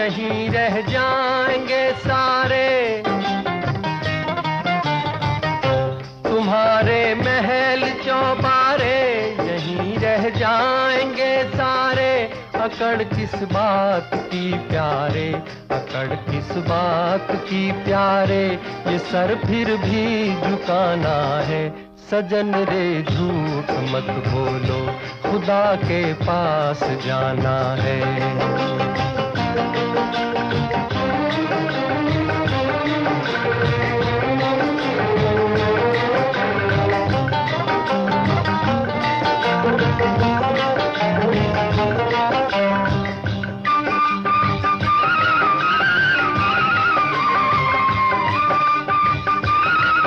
यहीं रह जाएंगे सारे, तुम्हारे महल चौबारे यहीं रह जाएंगे सारे। अकड़ किस बात की प्यारे, अकड़ किस बात की प्यारे, ये सर फिर भी झुकाना है। सजन रे झूठ मत बोलो, खुदा के पास जाना है।